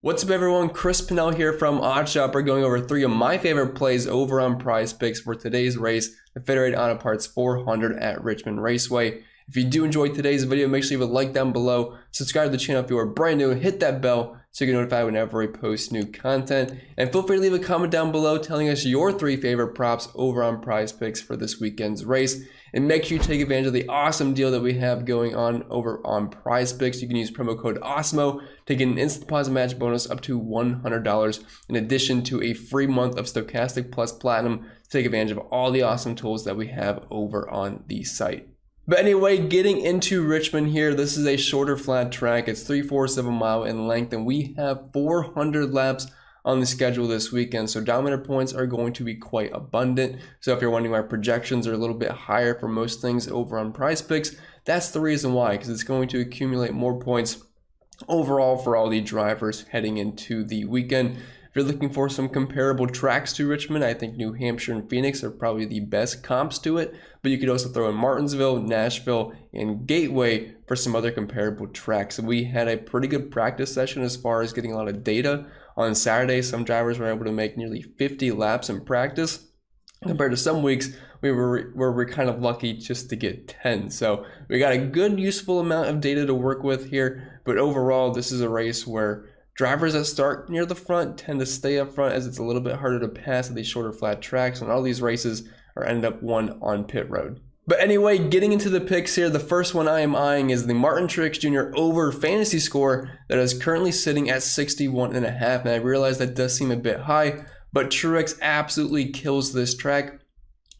What's up everyone, Chris Pennell here from OddsShopper going over 3 of my favorite plays over on PrizePicks for today's race, the Federated Auto Parts 400 at Richmond Raceway. If you do enjoy today's video, make sure you leave a like down below, subscribe to the channel if you are brand new, and hit that bell so you get notified whenever I post new content. And feel free to leave a comment down below telling us your 3 favorite props over on PrizePicks for this weekend's race. And make sure you take advantage of the awesome deal that we have going on over on PrizePicks. You can use promo code AWESEMO to get an instant deposit match bonus up to $100 in addition to a free month of Stokastic Plus Platinum to take advantage of all the awesome tools that we have over on the site. But anyway, getting into Richmond here, this is a shorter flat track. It's 347 mile in length, and we have 400 laps on the schedule this weekend, so dominator points are going to be quite abundant. So if you're wondering why projections are a little bit higher for most things over on PrizePicks, that's the reason why, because it's going to accumulate more points overall for all the drivers heading into the weekend. If you're looking for some comparable tracks to Richmond, I think New Hampshire and Phoenix are probably the best comps to it, but you could also throw in Martinsville, Nashville, and Gateway for some other comparable tracks. And we had a pretty good practice session as far as getting a lot of data. On Saturday, some drivers were able to make nearly 50 laps in practice, compared to some weeks we're kind of lucky just to get 10. So we got a good, useful amount of data to work with here, but overall, this is a race where drivers that start near the front tend to stay up front as it's a little bit harder to pass at these shorter flat tracks, and all these races are ended up won on pit road. But anyway, getting into the picks here, the first one I am eyeing is the Martin Truex Jr. over fantasy score that is currently sitting at 61.5, and I realize that does seem a bit high, but Truex absolutely kills this track.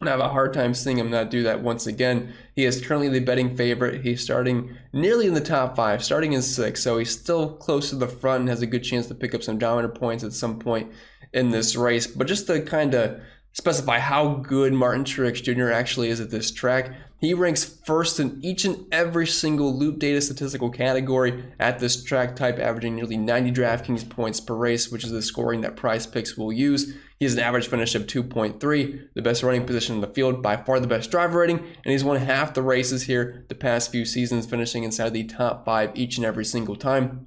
And I have a hard time seeing him not do that once again. He is currently the betting favorite. He's starting nearly in the top 5, starting in 6, so he's still close to the front and has a good chance to pick up some dominator points at some point in this race. But just to kind of specify how good Martin Truex Jr. actually is at this track, he ranks first in each and every single loop data statistical category at this track type, averaging nearly 90 DraftKings points per race, which is the scoring that PrizePicks will use. He has an average finish of 2.3, the best running position in the field, by far the best driver rating, and he's won half the races here the past few seasons, finishing inside the top 5 each and every single time.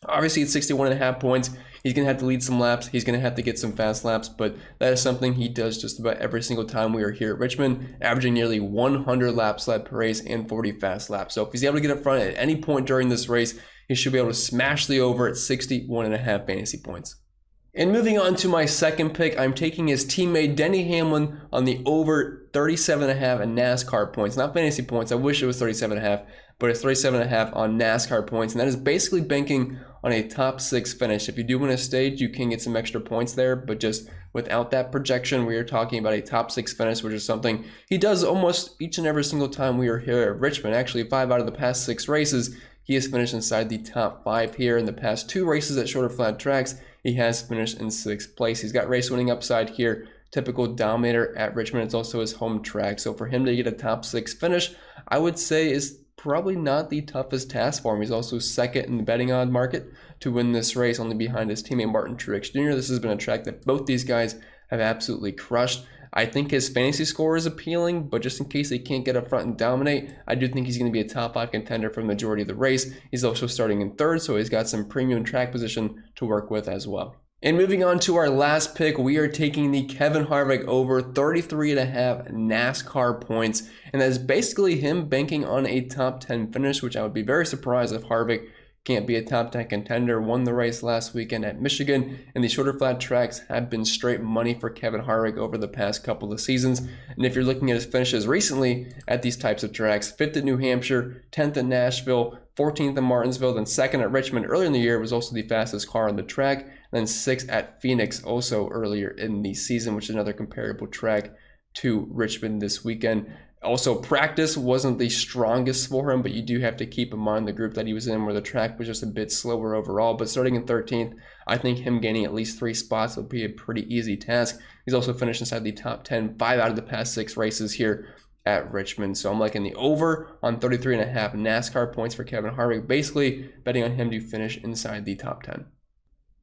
Obviously, it's 61.5 points. He's going to have to lead some laps. He's going to have to get some fast laps, but that is something he does just about every single time we are here at Richmond, averaging nearly 100 laps led per race and 40 fast laps. So if he's able to get up front at any point during this race, he should be able to smash the over at 61.5 fantasy points. And moving on to my second pick, I'm taking his teammate Denny Hamlin on the over 37.5 NASCAR points. Not fantasy points. I wish it was 37.5, but it's 37.5 on NASCAR points. And that is basically banking on a top 6 finish. If you do win a stage, you can get some extra points there, but just without that projection, we are talking about a top 6 finish, which is something he does almost each and every single time we are here at Richmond. Actually, 5 out of the past 6 races, he has finished inside the top 5 here. In the past 2 races at shorter flat tracks, he has finished in 6th place. He's got race winning upside here. Typical dominator at Richmond. It's also his home track. So for him to get a top 6 finish, I would say is probably not the toughest task for him. He's also second in the betting odd market to win this race, only behind his teammate Martin Truex Jr. This has been a track that both these guys have absolutely crushed. I think his fantasy score is appealing, but just in case he can't get up front and dominate, I do think he's going to be a top 5 contender for the majority of the race. He's also starting in 3rd, so he's got some premium track position to work with as well. And moving on to our last pick, we are taking the Kevin Harvick over 33.5 NASCAR points, and that is basically him banking on a top 10 finish, which I would be very surprised if Harvick can't be a top 10 contender. Won the race last weekend at Michigan, and the shorter flat tracks have been straight money for Kevin Harvick over the past couple of seasons. And if you're looking at his finishes recently at these types of tracks, 5th at New Hampshire, 10th at Nashville, 14th at Martinsville, then 2nd at Richmond earlier in the year, was also the fastest car on the track, and then 6th at Phoenix also earlier in the season, which is another comparable track to Richmond this weekend. Also, practice wasn't the strongest for him, but you do have to keep in mind the group that he was in where the track was just a bit slower overall. But starting in 13th, I think him gaining at least 3 spots will be a pretty easy task. He's also finished inside the top 10 5 out of the past 6 races here at Richmond. So I'm liking the over on 33.5 NASCAR points for Kevin Harvick, basically betting on him to finish inside the top 10.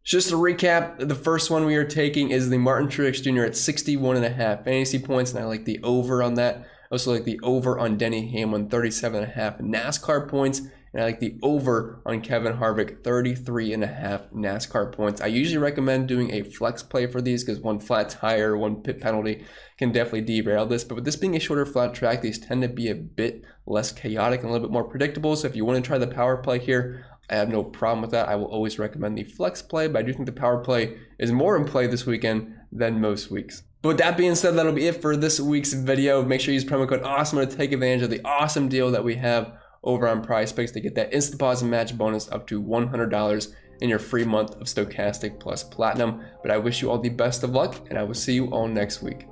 Just to recap, the first one we are taking is the Martin Truex Jr. at 61.5 fantasy points, and I like the over on that. Also like the over on Denny Hamlin, 37.5 NASCAR points. and I like the over on Kevin Harvick, 33.5 NASCAR points. I usually recommend doing a flex play for these because one flat tire, one pit penalty can definitely derail this. But with this being a shorter flat track, these tend to be a bit less chaotic and a little bit more predictable. So if you want to try the power play here, I have no problem with that. I will always recommend the flex play, but I do think the power play is more in play this weekend than most weeks. But with that being said, that'll be it for this week's video. Make sure you use promo code AWESOME to take advantage of the awesome deal that we have over on PrizePicks to get that instant deposit match bonus up to $100 in your free month of Stokastic plus Platinum. But I wish you all the best of luck, and I will see you all next week.